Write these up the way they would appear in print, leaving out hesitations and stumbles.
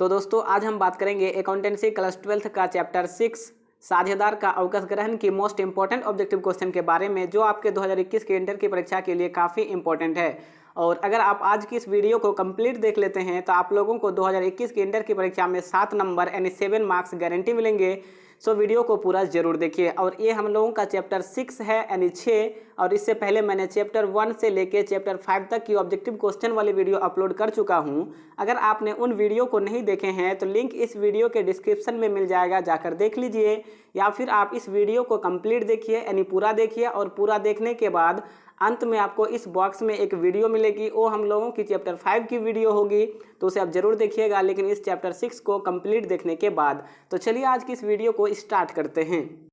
तो दोस्तों आज हम बात करेंगे अकाउंटेंसी क्लास 12 का चैप्टर 6 साझेदार का अवकाश ग्रहण की मोस्ट इंपॉर्टेंट ऑब्जेक्टिव क्वेश्चन के बारे में, जो आपके 2021 के इंटर की परीक्षा के लिए काफ़ी इंपॉर्टेंट है। और अगर आप आज की इस वीडियो को कंप्लीट देख लेते हैं तो आप लोगों को 2021 के इंटर की परीक्षा में 7 नंबर यानी 7 मार्क्स गारंटी मिलेंगे। सो वीडियो को पूरा जरूर देखिए। और ये हम लोगों का चैप्टर 6 है यानी 6, और इससे पहले मैंने चैप्टर 1 से लेके चैप्टर 5 तक की ऑब्जेक्टिव क्वेश्चन वाली वीडियो अपलोड कर चुका हूँ। अगर आपने उन वीडियो को नहीं देखे हैं तो लिंक इस वीडियो के डिस्क्रिप्शन में मिल जाएगा, जाकर देख लीजिए। या फिर आप इस वीडियो को कंप्लीट देखिए यानी पूरा देखिए, और पूरा देखने के बाद अंत में आपको इस बॉक्स में एक वीडियो मिलेगी, वो हम लोगों की चैप्टर 5 की वीडियो होगी, तो उसे आप जरूर देखिएगा, लेकिन इस चैप्टर 6 को कंप्लीट देखने के बाद। तो चलिए आज की इस वीडियो को स्टार्ट करते हैं।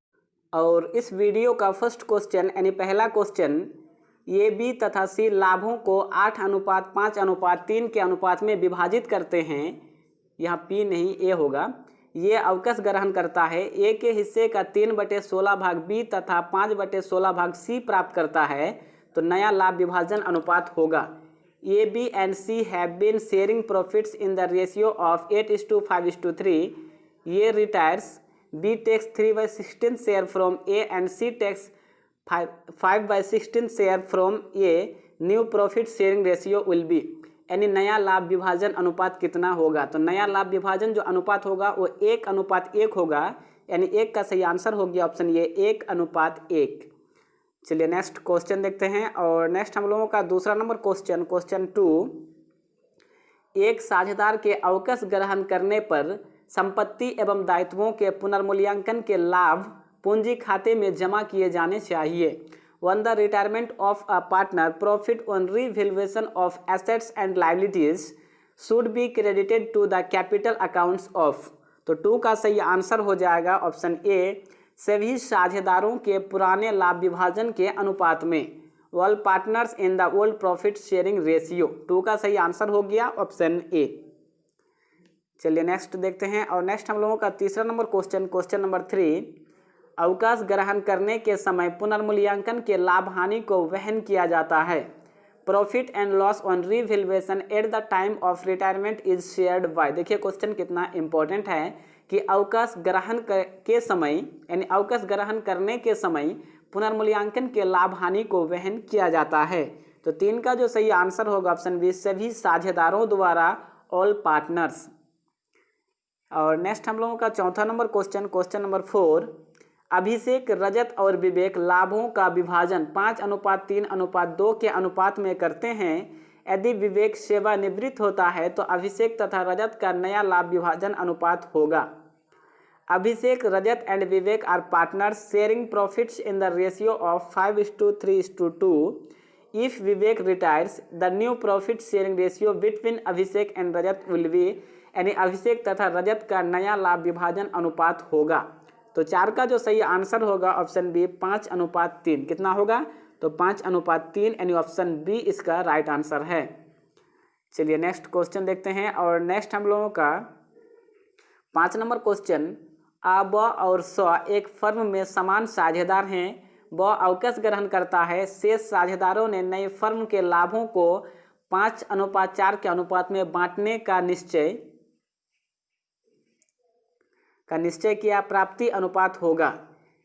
और इस वीडियो का फर्स्ट क्वेश्चन यानी पहला क्वेश्चन, ए बी तथा सी लाभों को 8:5:3 के अनुपात में विभाजित करते हैं। यहाँ पी नहीं ए होगा। ये अवकाश ग्रहण करता है। ए के हिस्से का 3/16 भाग बी तथा 5/16 भाग सी प्राप्त करता है, तो नया लाभ विभाजन अनुपात होगा। A B and C have been sharing profits in the ratio of 8:5:3। A retires, B takes 3/16 share from A and C takes 5/16 share from A. New profit sharing ratio will be, यानी नया लाभ विभाजन अनुपात कितना होगा। तो नया लाभ विभाजन जो अनुपात होगा वो 1:1 होगा, यानी 1 का सही आंसर हो गया ऑप्शन ये 1:1। चलिए नेक्स्ट क्वेश्चन देखते हैं। और नेक्स्ट हम लोगों का दूसरा नंबर क्वेश्चन, क्वेश्चन 2, एक साझेदार के अवकाश ग्रहण करने पर संपत्ति एवं दायित्वों के पुनर्मूल्यांकन के लाभ पूंजी खाते में जमा किए जाने चाहिए। When the retirement of a partner, profit on revaluation of assets and liabilities should be credited to the capital accounts of। तो 2 का सही आंसर हो जाएगा ऑप्शन ए, सभी साझेदारों के पुराने लाभ विभाजन के अनुपात में। All partners in the old profit sharing ratio। 2 का सही आंसर हो गया ऑप्शन ए। चलिए नेक्स्ट देखते हैं। और नेक्स्ट हम लोगों का तीसरा नंबर क्वेश्चन, क्वेश्चन नंबर 3, अवकाश ग्रहण करने के समय पुनर्मूल्यांकन के लाभ हानि को वहन किया जाता है। Profit and loss on revaluation eight the time of retirement is shared by. देखिए क्वेश्चन कितना इंपॉर्टेंट है कि अवकाश ग्रहण के समय यानी अवकाश ग्रहण करने के समय पुनर्मूल्यांकन के लाभ हानि को वहन किया जाता है। तो 3 का जो सही आंसर होगा ऑप्शन बी, सभी साझेदारों द्वारा, ऑल पार्टनर्स। और नेक्स्ट हम लोगों का चौथा नंबर क्वेश्चन, क्वेश्चन नंबर 4, अभिषेक, रजत और विवेक लाभों का विभाजन 5:3:2 के अनुपात में करते हैं। यदि विवेक सेवानिवृत्त होता है तो अभिषेक तथा रजत का नया लाभ विभाजन अनुपात होगा। Abhishek, Rajat and Vivek are partners sharing profits in the ratio of 5:3:2। If Vivek retires, the new profit sharing ratio between Abhishek and Rajat will be, यानी अभिषेक तथा रजत का नया लाभ विभाजन अनुपात होगा। तो 4 का जो सही आंसर होगा ऑप्शन बी, 5:3। कितना होगा? तो 5:3, यानी ऑप्शन बी इसका राइट आंसर है। चलिए नेक्स्ट क्वेश्चन देखते हैं। और नेक्स्ट हम लोगों का 5 नंबर क्वेश्चन, आ, ब और स एक फर्म में समान साझेदार हैं। ब अवकाश ग्रहण करता है। शेष साझेदारों ने नए फर्म के लाभों को 5:4 के अनुपात में बांटने का निश्चय किया। प्राप्ति अनुपात होगा।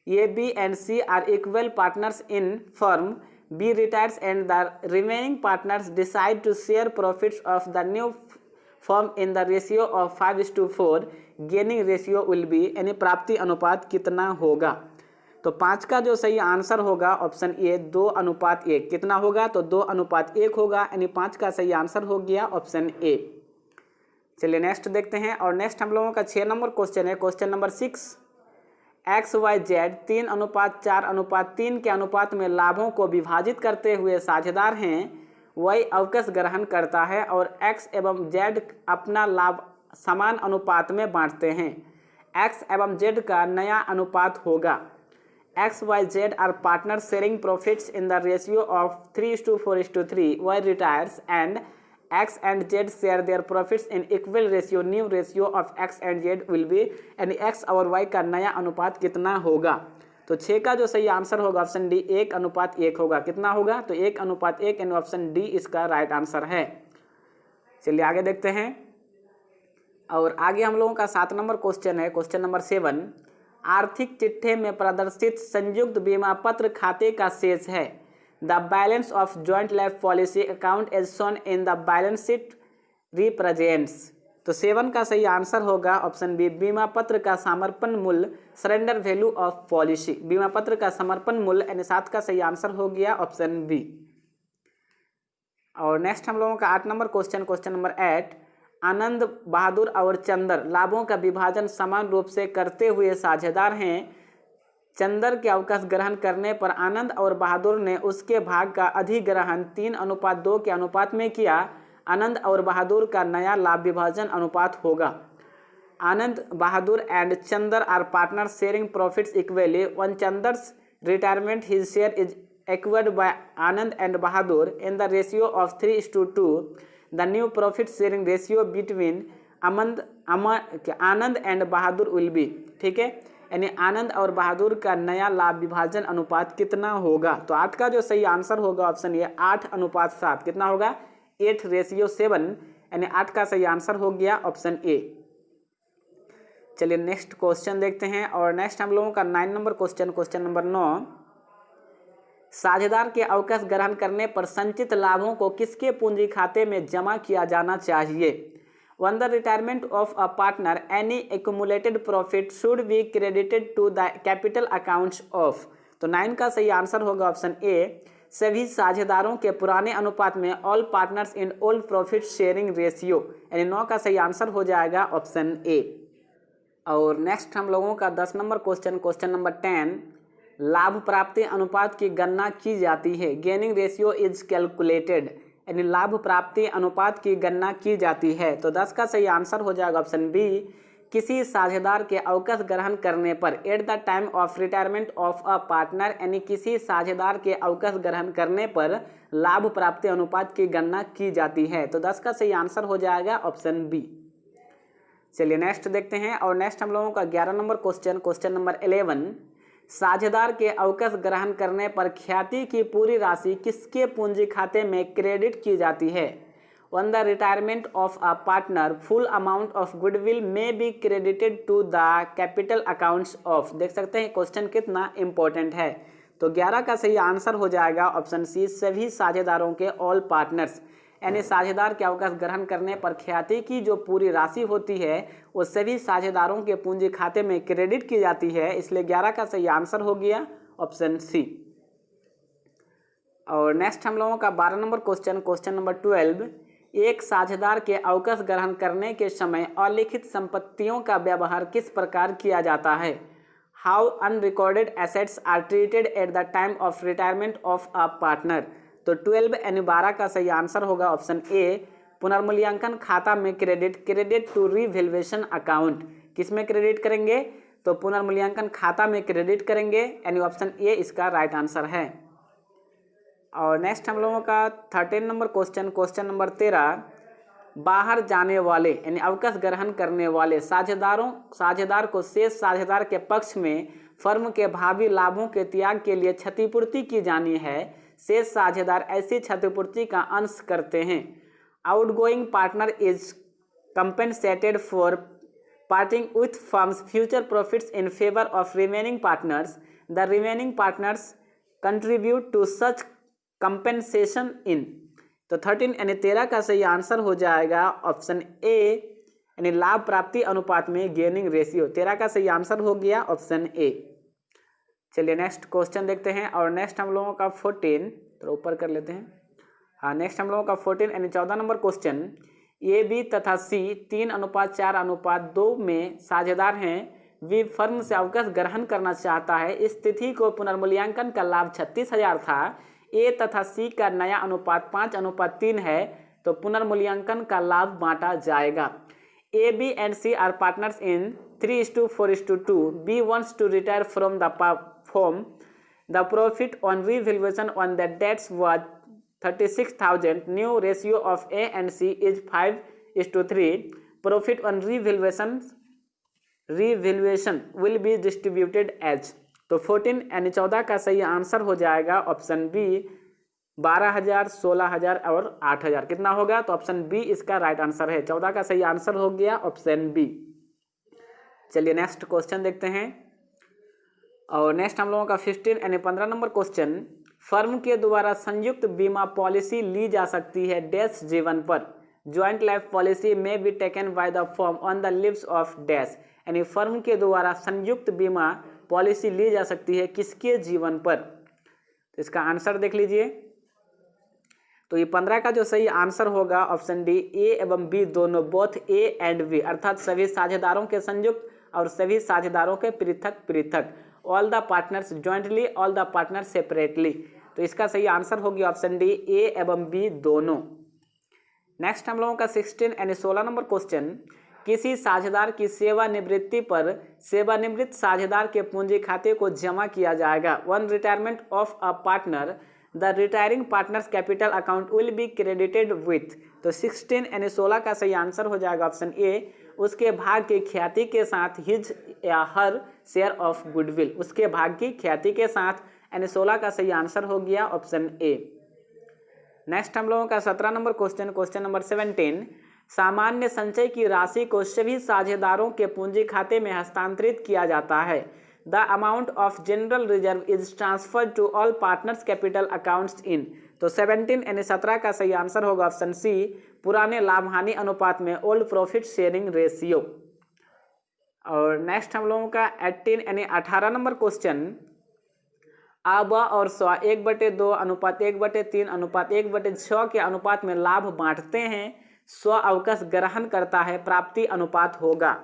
A B and C are equal partners in firm. B retires and the remaining partners decide to share profits of the new firm in the ratio of 5:4। Gaining ratio will be, यानी प्राप्ति अनुपात कितना होगा। तो 5 का जो सही answer होगा ऑप्शन ए, 2:1। कितना होगा? तो 2:1 होगा, यानी 5 का सही आंसर हो गया ऑप्शन ए। चलिए नेक्स्ट देखते हैं। और नेक्स्ट हम लोगों का 6 नंबर क्वेश्चन है, question number 6, X Y Z 3:4:3 के अनुपात में लाभों को विभाजित करते हुए साझेदार हैं। वाई अवकाश ग्रहण करता है और एक्स एवं जेड अपना लाभ समान अनुपात में बांटते हैं। एक्स एवं जेड का नया अनुपात होगा। X Y Z are partner sharing profits in the ratio of 3:4:3। Y retires and X and Z share their profits in equal ratio. New ratio of X and Z will be, यानी X और Y का नया अनुपात कितना होगा। तो 6 का जो सही आंसर होगा ऑप्शन डी, 1:1 होगा। कितना होगा? तो 1:1, यानी ऑप्शन डी इसका राइट आंसर है। चलिए आगे देखते हैं। और आगे हम लोगों का 7 नंबर क्वेश्चन है, क्वेश्चन नंबर 7। आर्थिक चिट्ठे में प्रदर्शित संयुक्त बीमा पत्र खाते का शेष है। The balance of joint life policy account as shown in the balance sheet represents. तो 7 का सही आंसर होगा ऑप्शन बी, बीमा पत्र का समर्पण मूल्य, सरेंडर वैल्यू ऑफ पॉलिसी। बीमा पत्र का समर्पण मूल्य यानी 7 का सही आंसर हो गया ऑप्शन बी। और नेक्स्ट हम लोगों का 8 नंबर क्वेश्चन, क्वेश्चन नंबर 8। आनंद, बहादुर और चंदर लाभों का विभाजन समान रूप से करते हुए साझेदार हैं। चंदर के अवकाश ग्रहण करने पर आनंद और बहादुर ने उसके भाग का अधिग्रहण 3:2 के अनुपात में किया। आनंद और बहादुर का नया लाभ विभाजन अनुपात होगा। Anand, Bahadur and Chander are partner sharing profits equally. On Chander's retirement his share is acquired by Anand and Bahadur in the ratio of 3:2. The new profit sharing ratio between Anand and Bahadur will be. ठीक है, यानी आनंद और बहादुर का नया लाभ विभाजन अनुपात कितना होगा? तो 8 का जो सही आंसर होगा ऑप्शन ये 8:7। कितना होगा? 8:7, यानी 8 का सही आंसर हो गया ऑप्शन ए। चलिए नेक्स्ट क्वेश्चन देखते हैं। और नेक्स्ट हम लोगों का 9 नंबर क्वेश्चन, क्वेश्चन नंबर 9। साझेदार के अवकाश ग्रहण करने पर संचित लाभों को किसके पूंजी खाते में जमा किया जाना चाहिए? On the retirement of a partner any accumulated profit should be credited to the capital accounts of. तो 9 का सही आंसर होगा ऑप्शन ए, सभी साझेदारों के पुराने अनुपात में, all partners in old profit sharing ratio, यानी 9 का सही आंसर हो जाएगा ऑप्शन ए। और नेक्स्ट हम लोगों का 10 नंबर क्वेश्चन, क्वेश्चन नंबर 10। लाभ प्राप्ति अनुपात की गणना की जाती है। गेनिंग रेशियो इज कैलकुलेटेड, यानी लाभ प्राप्ति अनुपात की गणना की जाती है। तो 10 का सही आंसर हो जाएगा ऑप्शन बी, किसी साझेदार के अवकाश ग्रहण करने पर, eight the time of retirement of a partner, यानी किसी साझेदार के अवकाश ग्रहण करने पर लाभ प्राप्ति अनुपात की गणना की जाती है। तो 10 का सही आंसर हो जाएगा ऑप्शन बी। चलिए नेक्स्ट देखते हैं। और नेक्स्ट हम लोगों का 11 नंबर क्वेश्चन, क्वेश्चन नंबर 11। साझेदार के अवकाश ग्रहण करने पर ख्याति की पूरी राशि किसके पूंजी खाते में क्रेडिट की जाती है? On the retirement of a partner, full amount of goodwill may be credited to the capital accounts of. देख सकते हैं क्वेश्चन कितना इंपॉर्टेंट है। तो 11 का सही आंसर हो जाएगा ऑप्शन सी, सभी साझेदारों के, ऑल पार्टनर्स, यानी साझेदार के अवकाश ग्रहण करने पर ख्याति की जो पूरी राशि होती है वो सभी साझेदारों के पूंजी खाते में क्रेडिट की जाती है, इसलिए 11 का सही आंसर हो गया ऑप्शन सी। और नेक्स्ट हम लोगों का 12 नंबर क्वेश्चन, क्वेश्चन नंबर 12। एक साझेदार के अवकाश ग्रहण करने के समय अलिखित संपत्तियों का व्यवहार किस प्रकार किया जाता है? How unrecorded assets are treated at the time of retirement of a partner. तो 12 यानी 12 का सही आंसर होगा ऑप्शन ए, पुनर्मूल्यांकन खाता में credit, credit to revaluation account. किस में क्रेडिट करेंगे? तो पुनर्मूल्यांकन खाता में क्रेडिट करेंगे, यानी ऑप्शन ए इसका राइट आंसर है। और नेक्स्ट हम लोगों का 13 नंबर क्वेश्चन, क्वेश्चन नंबर 13। बाहर जाने वाले यानी अवकाश ग्रहण करने वाले साझेदार को शेष साझेदार के पक्ष में फर्म के भावी लाभों के त्याग के लिए क्षतिपूर्ति की जानी है। शेष साझेदार ऐसी क्षतिपूर्ति का अंश करते हैं। Outgoing partner is compensated for parting with firm's future profits in favour of remaining partners. The remaining partners contribute to such compensation in. तो 13 यानी 13 का सही आंसर हो जाएगा ऑप्शन ए, यानी लाभ प्राप्ति अनुपात में गेनिंग रेशियो। 13 का सही आंसर हो गया ऑप्शन ए। चलिए नेक्स्ट क्वेश्चन देखते हैं। और नेक्स्ट हम लोगों का 14, तो ऊपर कर लेते हैं। हाँ, नेक्स्ट हम लोगों का 14 यानी 14 नंबर क्वेश्चन। ए, बी तथा सी 3:4:2 में साझेदार हैं। वी फर्म से अवकाश ग्रहण करना चाहता है। इस तिथि को पुनर्मूल्यांकन का लाभ 36,000 था। ए तथा सी का नया अनुपात 5:3 है, तो पुनर्मूल्यांकन का लाभ बांटा जाएगा। A, B and C are partners in 3:4:2। B wants to retire from the firm. The profit on revaluation on the debts was 36,000. New ratio of A and C is 5:3. Profit on revaluation will be distributed as। तो 14 यानी 14 का सही answer हो जाएगा option B, 12,000, 16,000 और 8,000 कितना होगा? तो ऑप्शन बी इसका राइट आंसर है। 14 का सही आंसर हो गया ऑप्शन बी। चलिए नेक्स्ट क्वेश्चन देखते हैं। और नेक्स्ट हम लोगों का 15 यानी 15 नंबर क्वेश्चन, फर्म के द्वारा संयुक्त बीमा पॉलिसी ली जा सकती है डैश जीवन पर। ज्वाइंट लाइफ पॉलिसी में be taken by the firm on the leaves of dash, यानी फर्म के द्वारा संयुक्त बीमा पॉलिसी ली जा सकती है किसके जीवन पर? तो इसका आंसर देख लीजिए। तो ये 15 का जो सही आंसर होगा ऑप्शन डी, ए एवं बी दोनों, बोथ ए एंड बी, अर्थात सभी साझेदारों के संयुक्त और सभी साझेदारों के पृथक पृथक, all the partners jointly, all the partners separately. तो इसका सही आंसर होगी ऑप्शन डी, ए एवं बी दोनों। नेक्स्ट हम लोगों का 16 यानी 16 नंबर क्वेश्चन, किसी साझेदार की सेवानिवृत्ति पर सेवानिवृत्त साझेदार के पूंजी खाते को जमा किया जाएगा। One retirement of a partner, the retiring partners capital account will be credited with. तो 16 यानी 16 का सही आंसर हो जाएगा ऑप्शन ए, उसके भाग की ख्याति के साथ हिज या हर शेयर ऑफ गुडविल, उसके भाग की ख्याति के साथ, यानी 16 का सही आंसर हो गया ऑप्शन ए। नेक्स्ट हम लोगों का 17 नंबर क्वेश्चन, क्वेश्चन नंबर 17, सामान्य संचय की राशि को सभी साझेदारों के पूंजी खाते में हस्तांतरित किया जाता है। The amount of general reserve is transferred to all partners capital accounts in. तो 17 यानी 17 का सही आंसर होगा ऑप्शन सी, पुराने लाभ हानि अनुपात में, ओल्ड प्रॉफिट शेयरिंग रेशियो। और नेक्स्ट हम लोगों का 18 यानी 18 नंबर क्वेश्चन, आ ब और स्व 1/2 अनुपात 1/3 अनुपात 1/6 के अनुपात में लाभ बांटते हैं, स्व अवकाश ग्रहण करता है, प्राप्ति अनुपात होगा।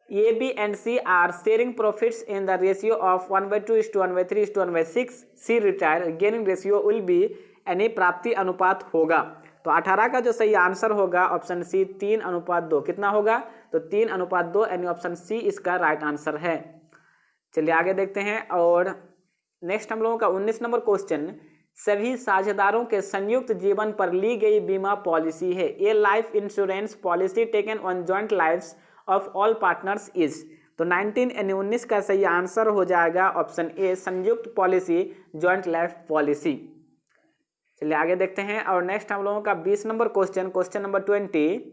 A B and C are sharing profits in the ratio of 1/2:1/3:1/6, C retire, gaining ratio will be, यानी प्राप्ति अनुपात होगा। तो 18 का जो सही आंसर होगा ऑप्शन सी, 3:2 कितना होगा? तो 3:2 यानी ऑप्शन सी इसका राइट आंसर है। चलिए आगे देखते हैं। और नेक्स्ट हम लोगों का 19 नंबर क्वेश्चन, सभी साझेदारों के संयुक्त जीवन पर ली गई बीमा पॉलिसी है। A life insurance policy taken on joint lifes of all partners is. तो 19 यानी 19 का सही आंसर हो जाएगा ऑप्शन ए, संयुक्त पॉलिसी जॉइंट लाइफ पॉलिसी। चलिए आगे देखते हैं। और नेक्स्ट हम लोगों का 20 नंबर क्वेश्चन, क्वेश्चन नंबर 20,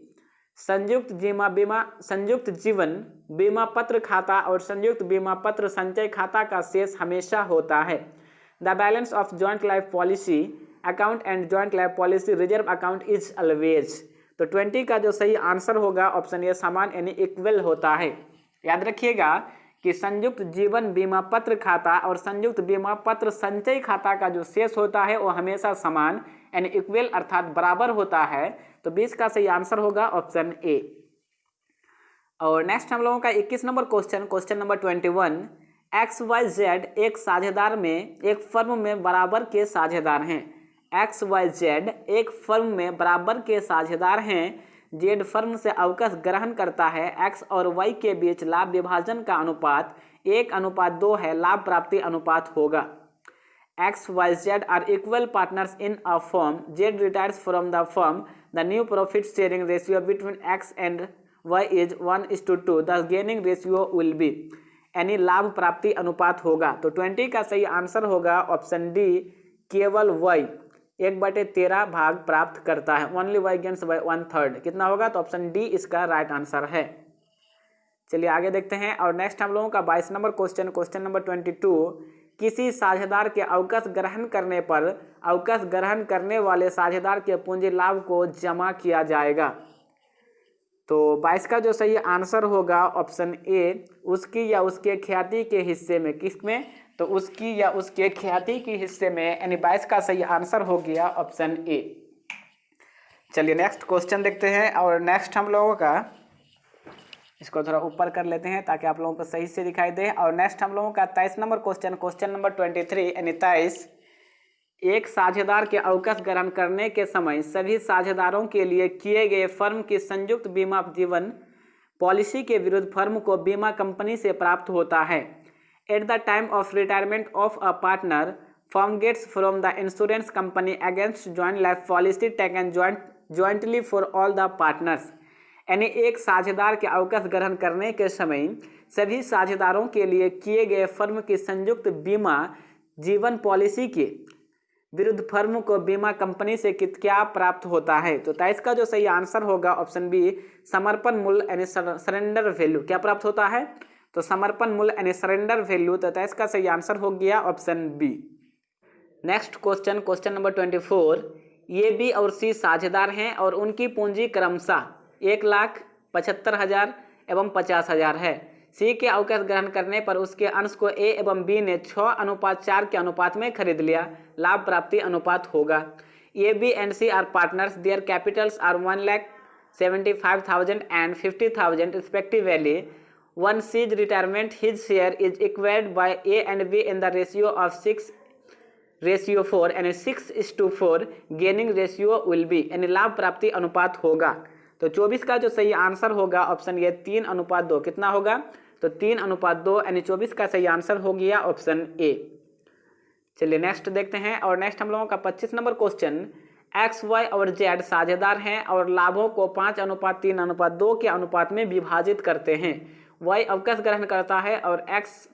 संयुक्त जीवन बीमा पत्र खाता और संयुक्त बीमा पत्र संचय खाता का शेष हमेशा होता है। The balance of joint life policy account and joint life policy reserve account is always. तो 20 का जो सही आंसर होगा ऑप्शन ए, समान यानी इक्वल होता है। याद रखिएगा कि संयुक्त जीवन बीमा पत्र खाता और संयुक्त बीमा पत्र संचय खाता का जो शेष होता है वो हमेशा समान यानी इक्वल अर्थात बराबर होता है। तो 20 का सही आंसर होगा ऑप्शन ए। और नेक्स्ट हम लोगों का 21 number question, question number 21, XYZ एक साझेदार में एक फर्म में बराबर के साझेदार हैं। XYZ एक फर्म में बराबर के साझेदार हैं। जेड फर्म से अवकाश ग्रहण करता है। एक्स और वाई के बीच लाभ विभाजन का अनुपात 1:2 है, लाभ प्राप्ति अनुपात होगा। XYZ are equal partners in a firm. Z retires from the firm. The new profit sharing ratio between X and Y is 1:2. The gaining ratio will be, यानी लाभ प्राप्ति अनुपात होगा। तो 20 का सही आंसर होगा ऑप्शन डी, केवल Y 1/13 भाग प्राप्त करता है। ओनली Y gains by 1/3 कितना होगा? तो ऑप्शन डी इसका राइट आंसर है। चलिए आगे देखते हैं। और नेक्स्ट हम लोगों का 22 नंबर क्वेश्चन, क्वेश्चन नंबर 22, किसी साझेदार के अवकाश ग्रहण करने पर अवकाश ग्रहण करने वाले साझेदार के पूंजी लाभ को जमा किया जाएगा। तो 22 का जो सही आंसर होगा ऑप्शन ए, उसकी या उसके ख्याति के हिस्से में। किस में? तो उसकी या उसके ख्याति के हिस्से में, यानी 22 का सही आंसर हो गया ऑप्शन ए। चलिए नेक्स्ट क्वेश्चन देखते हैं। और नेक्स्ट हम लोगों का, इसको थोड़ा ऊपर कर लेते हैं ताकि आप लोगों को सही से दिखाई दे। और नेक्स्ट हम लोगों का 23 नंबर क्वेश्चन, क्वेश्चन नंबर 23 यानी 23, एक साझेदार के अवकाश ग्रहण करने के समय सभी साझेदारों के लिए किए गए फर्म की संयुक्त बीमा जीवन पॉलिसी के विरुद्ध फर्म को बीमा कंपनी से प्राप्त होता है। At the time of retirement of a partner, firm gets from the insurance company against joint life policy taken jointly for all the partners. यानी एक साझेदार के अवकाश ग्रहण करने के समय सभी साझेदारों के लिए किए गए फर्म की संयुक्त बीमा जीवन पॉलिसी के विरुद्ध फर्म को बीमा कंपनी से क्या प्राप्त होता है? तो 23 का जो सही आंसर होगा ऑप्शन बी, समर्पण मूल्य यानी सरेंडर वैल्यू। क्या प्राप्त होता है? तो समर्पण मूल्य यानी सरेंडर वैल्यू। तो 23 का सही आंसर हो गया option B. Next question, question number 24। A, B और सी साझेदार हैं और उनकी पूंजी क्रमशः 1,75,000 एवं 50,000 है। सी के अवकाश ग्रहण करने पर उसके अंश को ए एवं बी ने 6:4 के अनुपात में खरीद लिया। लाभ प्राप्ति अनुपात होगा। A, B and C are partners, their capitals are 1,75,000 and 50,000 respectively. One C's retirement, his share is acquired by A and B in the ratio of 6:4 and 6:4 gaining ratio will be, यानी लाभ प्राप्ति अनुपात होगा। तो 24 का जो सही answer होगा ऑप्शन ये 3:2। कितना होगा? तो 3:2 यानी 24 का सही आंसर हो गया ऑप्शन ए। चलिए नेक्स्ट देखते हैं। और नेक्स्ट हम लोगों का 25 नंबर क्वेश्चन। एक्स, वाई और जेड साझेदार हैं और लाभों को 5:3:2 के अनुपात में विभाजित करते हैं। वाई अवकाश ग्रहण करता है और एक्स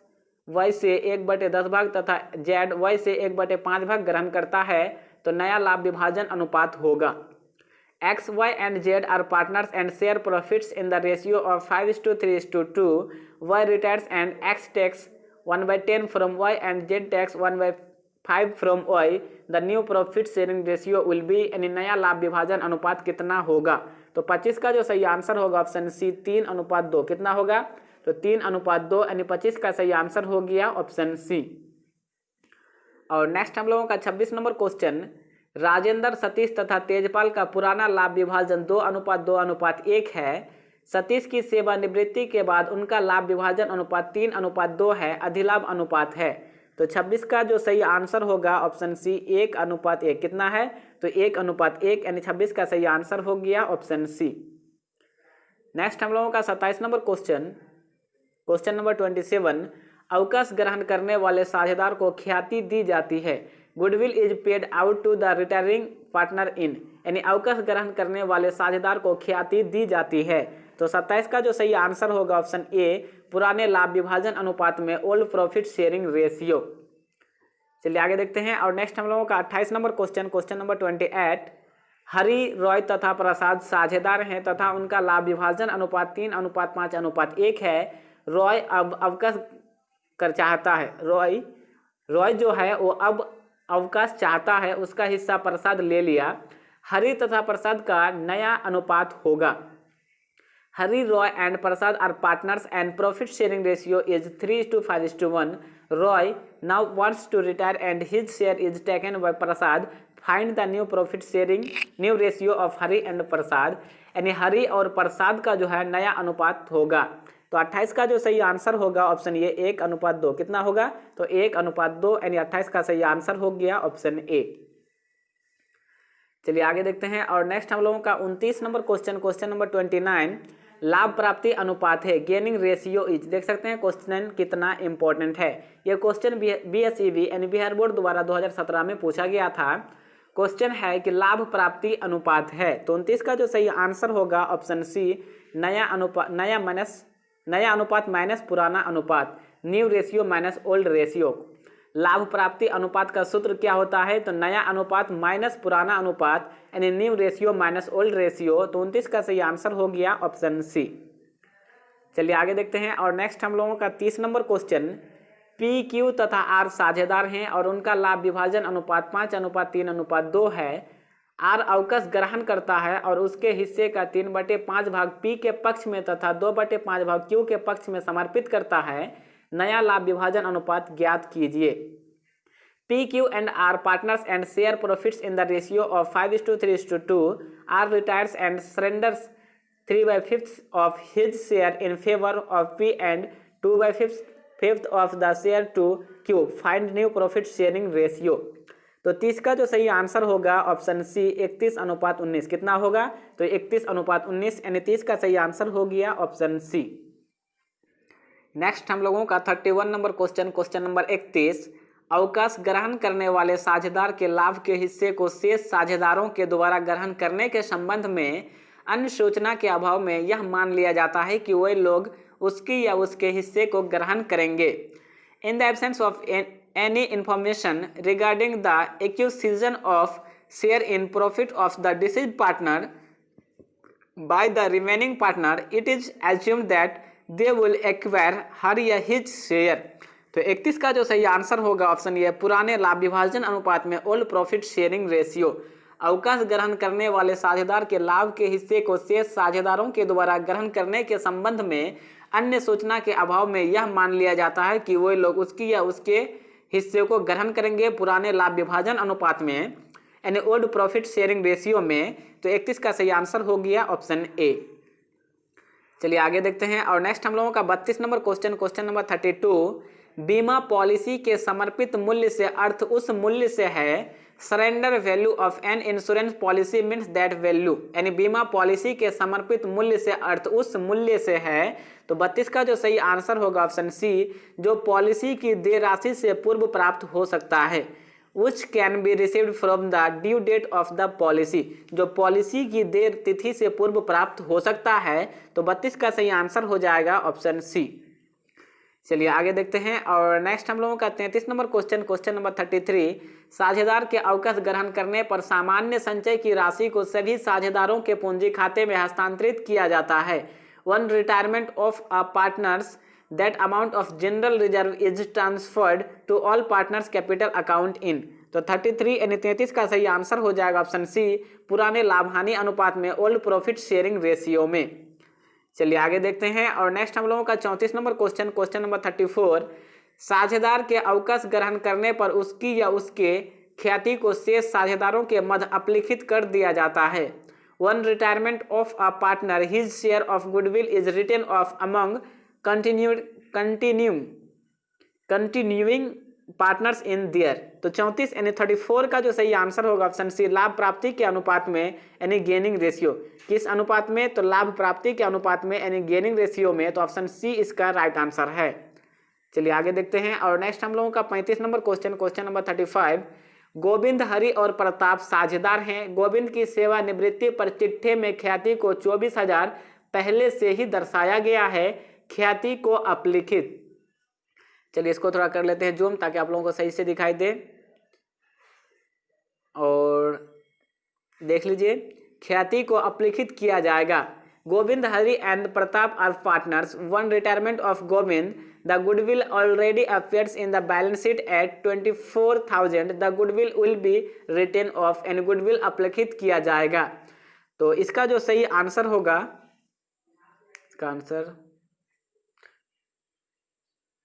वाई से 1/10 भाग तथा जेड वाई से 1/5 भाग ग्रहण करता है। तो नया लाभ विभाजन अनुपात होगा। X, Y and Z are partners and share profits in the ratio of 5:3:2। Y retires and X takes 1/10 from Y and Z takes 1/5 from Y. The new profit sharing ratio will be, यानी नया लाभ विभाजन अनुपात कितना होगा? तो 25 का जो सही आंसर होगा ऑप्शन सी, 3:2। कितना होगा? तो 3:2 यानी 25 का सही आंसर हो गया ऑप्शन सी। और नेक्स्ट हम लोगों का 26 नंबर क्वेश्चन। राजेंद्र, सतीश तथा तेजपाल का पुराना लाभ विभाजन 2:2:1 है। सतीश की सेवानिवृत्ति के बाद उनका लाभ विभाजन अनुपात 3:2 है, अधिलाभ अनुपात है। तो 26 का जो सही आंसर होगा ऑप्शन सी, 1:1। कितना है? तो 1:1 यानी 26 का सही आंसर हो गया ऑप्शन सी। नेक्स्ट हम लोगों का 27 नंबर क्वेश्चन, क्वेश्चन नंबर 27। अवकाश ग्रहण करने वाले साझेदार को ख्याति दी जाती है। Goodwill is paid out to the retiring partner in, यानी अवकाश ग्रहण करने वाले साझेदार को ख्याति दी जाती है। तो 27 का जो सही आंसर होगा ऑप्शन ए, पुराने लाभ विभाजन अनुपात में ओल्ड प्रॉफिट शेयरिंग रेशियो। चलिए आगे देखते हैं। और नेक्स्ट हम लोगों का 28 number question, question number 28। Hari, Roy तथा प्रसाद साझेदार हैं तथा उनका लाभ विभाजन अनुपात 3:5:1 है। रॉय अब अवकाश कर चाहता है। रॉय जो है वो अब अवकाश चाहता है, उसका हिस्सा प्रसाद ले लिया। हरि तथा प्रसाद का नया अनुपात होगा। Hari, Roy and Prasad are partners and profit sharing ratio is 3:5:1। Roy now wants to retire and his share is taken by Prasad. Find the new profit sharing new ratio of Hari and Prasad, यानी हरि और प्रसाद का जो है नया अनुपात होगा। तो 28 का जो सही आंसर होगा ऑप्शन ये 1:2। कितना होगा? तो 1:2 यानी 28 का सही आंसर हो गया ऑप्शन ए। चलिए आगे देखते हैं। और नेक्स्ट हम लोगों का 29 नंबर क्वेश्चन, क्वेश्चन नंबर 29। लाभ प्राप्ति अनुपात है, गेनिंग रेशियो इज। देख सकते हैं क्वेश्चन कितना इंपॉर्टेंट है। यह क्वेश्चन BSEB यानी बिहार बोर्ड द्वारा 2017 में पूछा गया था। क्वेश्चन है कि लाभ प्राप्ति अनुपात है। तो 29 का जो सही आंसर होगा ऑप्शन सी, नया अनुपात माइनस पुराना अनुपात, new ratio minus old ratio. लाभ प्राप्ति अनुपात का सूत्र क्या होता है? तो नया अनुपात माइनस पुराना अनुपात, यानी new ratio minus old ratio. तो 29 का सही आंसर हो गया ऑप्शन सी। चलिए आगे देखते हैं। और नेक्स्ट हम लोगों का 30 नंबर क्वेश्चन। पी, क्यू तथा आर साझेदार हैं और उनका लाभ विभाजन अनुपात 5:3:2 है। आर अवकाश ग्रहण करता है और उसके हिस्से का 3/5 भाग पी के पक्ष में तथा 2/5 भाग क्यू के पक्ष में समर्पित करता है। नया लाभ विभाजन अनुपात ज्ञात कीजिए। P, Q and R partners and share profits in the ratio of 5:3:2। R retires and surrenders 3/5 of his share in favour of P and 2/5 of the share to Q. Find new profit sharing ratio. तो 30 का जो सही answer होगा option C, 31:19। कितना होगा? तो 31:19 यानी 30 का सही आंसर हो गया ऑप्शन सी। नेक्स्ट हम लोगों का 31 नंबर क्वेश्चन, क्वेश्चन नंबर 31। अवकाश ग्रहण करने वाले साझेदार के लाभ के हिस्से को शेष साझेदारों के द्वारा ग्रहण करने के संबंध में अन्य सूचना के अभाव में यह मान लिया जाता है कि वे लोग उसकी या उसके हिस्से को ग्रहण करेंगे। In the absence of any information regarding the acquisition of share in profit of the deceased partner by the remaining partner, it is assumed that they will acquire her या his share। तो 31 का जो सही answer होगा option ये पुराने लाभ विभाजन अनुपात में ओल्ड प्रॉफिट शेयरिंग रेशियो। अवकाश ग्रहण करने वाले साझेदार के लाभ के हिस्से को शेष साझेदारों के द्वारा ग्रहण करने के संबंध में अन्य सूचना के अभाव में यह मान लिया जाता है कि वे लोग उसकी या उसके हिस्से को ग्रहण करेंगे पुराने लाभ विभाजन अनुपात में यानी ओल्ड प्रॉफिट शेयरिंग रेशियो में। तो 31 का सही आंसर हो गया ऑप्शन ए। चलिए आगे देखते हैं और नेक्स्ट हम लोगों का 32 नंबर क्वेश्चन नंबर 32। बीमा पॉलिसी के समर्पित मूल्य से अर्थ उस मूल्य से है। Surrender value of an insurance policy means that value, यानी बीमा पॉलिसी के समर्पित मूल्य से अर्थ उस मूल्य से है। तो 32 का जो सही आंसर होगा ऑप्शन सी, जो पॉलिसी की देय राशि से पूर्व प्राप्त हो सकता है। which can be received from the due date of the policy, जो पॉलिसी की देय तिथि से पूर्व प्राप्त हो सकता है। तो 32 का सही आंसर हो जाएगा ऑप्शन सी। चलिए आगे देखते हैं और नेक्स्ट हम लोगों का 33 नंबर क्वेश्चन नंबर 33। साझेदार के अवकाश ग्रहण करने पर सामान्य संचय की राशि को सभी साझेदारों के पूंजी खाते में हस्तांतरित किया जाता है। On retirement of a partners that amount of general reserve is transferred to all partners capital account in। तो 33 यानी 33 का सही आंसर हो जाएगा ऑप्शन सी, पुराने लाभ हानि अनुपात में ओल्ड प्रॉफिट शेयरिंग रेशियो में। चलिए आगे देखते हैं और नेक्स्ट हम लोगों का 34 नंबर क्वेश्चन नंबर 34। साझेदार के अवकाश ग्रहण करने पर उसकी या उसके ख्याति को शेष साझेदारों के मध्य अपलिखित कर दिया जाता है। On retirement of a partner his share of goodwill is written off among continuing partners in their. तो 34 यानी 34 का जो सही आंसर होगा ऑप्शन सी, लाभ प्राप्ति के अनुपात में यानी गेनिंग रेशियो। किस अनुपात में? तो लाभ प्राप्ति के अनुपात में यानी गेनिंग रेशियो में। तो ऑप्शन सी इसका राइट आंसर है। चलिए आगे देखते हैं और नेक्स्ट हम लोगों का 35 number question number 35। Govind, Hari और प्रताप साझेदार हैं। गोविंद की सेवानिवृत्ति पर चिट्ठे में ख्याति को 24,000 पहले से ही दर्शाया गया है, ख्याति को अपलिखित। चलिए इसको थोड़ा कर लेते हैं जूम ताकि आप लोगों को सही से दिखाई दे और देख लीजिए, ख्याति को अपलिखित किया जाएगा। Govind, Hari and Pratap are partners. On retirement of Govind, the goodwill already appears in the balance sheet at 24,000। The goodwill will be written off and goodwill अपलिखित किया जाएगा। तो इसका जो सही आंसर होगा, इसका आंसर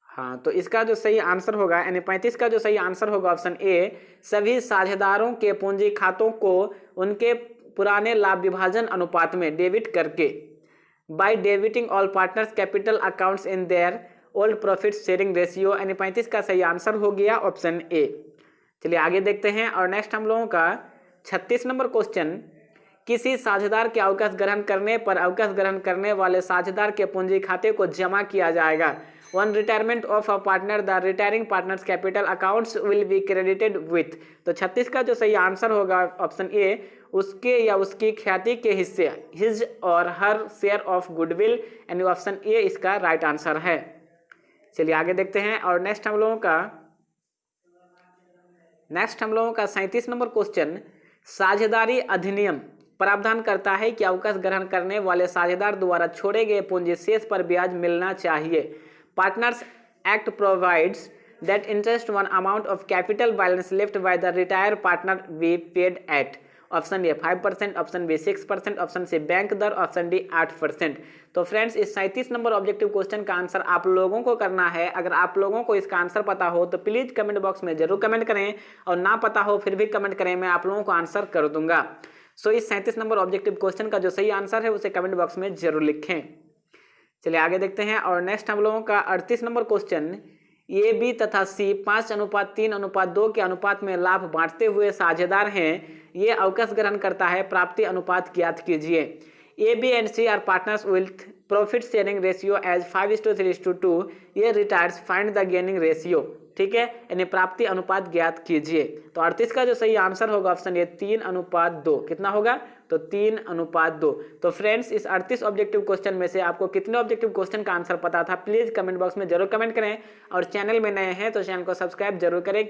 हाँ, तो इसका जो सही आंसर होगा यानी 35 का जो सही आंसर होगा ऑप्शन ए, सभी साझेदारों के पूंजी खातों को उनके पुराने लाभ विभाजन अनुपात में डेबिट करके, by debiting all partners capital accounts in their old profit sharing ratio, यानी 35 का सही आंसर हो गया ऑप्शन ए। चलिए आगे देखते हैं और नेक्स्ट हम लोगों का 36 नंबर क्वेश्चन। किसी साझेदार के अवकाश ग्रहण करने पर अवकाश ग्रहण करने वाले साझेदार के पूंजी खाते को जमा किया जाएगा। One retirement of a partner, the retiring partners capital accounts will be credited with. तो 36 का जो सही आंसर होगा ऑप्शन ए, उसके या उसकी ख्याति के हिस्से, हिज और हर शेयर ऑफ गुडविल, यानी ऑप्शन ए इसका राइट आंसर है। चलिए आगे देखते हैं और नेक्स्ट हम लोगों का 37 नंबर क्वेश्चन। साझेदारी अधिनियम प्रावधान करता है कि अवकाश ग्रहण करने वाले साझेदार द्वारा छोड़े गए पूंजी शेष पर ब्याज मिलना चाहिए। Partners Act provides that interest on amount of capital balance left by the retired partner be paid at option A 5%, option B 6%, option C bank दर, ऑप्शन डी 8%। तो फ्रेंड्स इस 37 नंबर ऑब्जेक्टिव क्वेश्चन का answer आप लोगों को करना है। अगर आप लोगों को इसका आंसर पता हो तो प्लीज कमेंट बॉक्स में जरूर कमेंट करें और ना पता हो फिर भी कमेंट करें, मैं आप लोगों को आंसर कर दूंगा। सो इस 37 नंबर ऑब्जेक्टिव क्वेश्चन का जो सही आंसर है उसे कमेंट बॉक्स में जरूर लिखें। चलिए आगे देखते हैं और नेक्स्ट हम लोगों का 38 नंबर क्वेश्चन। ए, बी तथा सी 5:3:2 के अनुपात में लाभ बांटते हुए साझेदार हैं। ये अवकाश ग्रहण करता है, प्राप्ति अनुपात ज्ञात कीजिए। A, B and C are partners with profit sharing ratio as 5:3:2, ये retires find the gaining ratio, ठीक है, यानी प्राप्ति अनुपात ज्ञात कीजिए। तो 38 का जो सही आंसर होगा ऑप्शन ए 3:2, कितना होगा तो 3:2। तो फ्रेंड्स इस 38 ऑब्जेक्टिव क्वेश्चन में से आपको कितने ऑब्जेक्टिव क्वेश्चन का आंसर पता था प्लीज कमेंट बॉक्स में जरूर कमेंट करें, और चैनल में नए हैं तो चैनल को सब्सक्राइब जरूर करें।